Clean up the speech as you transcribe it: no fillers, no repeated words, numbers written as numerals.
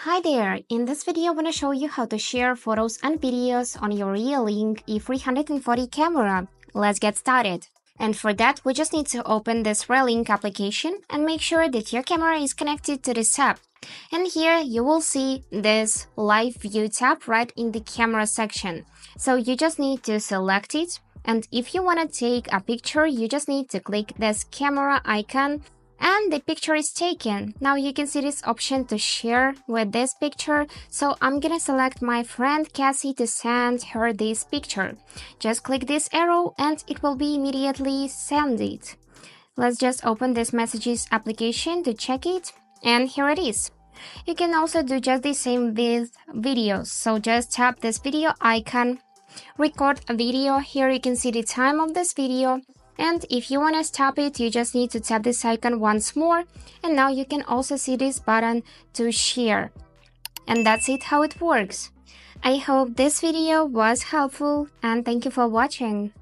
Hi there! In this video, I want to show you how to share photos and videos on your Reolink E340 camera. Let's get started. And for that, we just need to open this Reolink application and make sure that your camera is connected to this app. And here you will see this live view tab right in the camera section. So you just need to select it. And if you want to take a picture, you just need to click this camera icon and the picture is taken. Now you can see this option to share with this picture. So I'm gonna select my friend Cassie to send her this picture. Just click this arrow and it will be immediately send it. Let's just open this messages application to check it. And here it is. You can also do just the same with videos. So just tap this video icon, record a video. Here you can see the time of this video. And if you want to stop it, you just need to tap this icon once more. And now you can also see this button to share. And that's it, how it works. I hope this video was helpful and thank you for watching.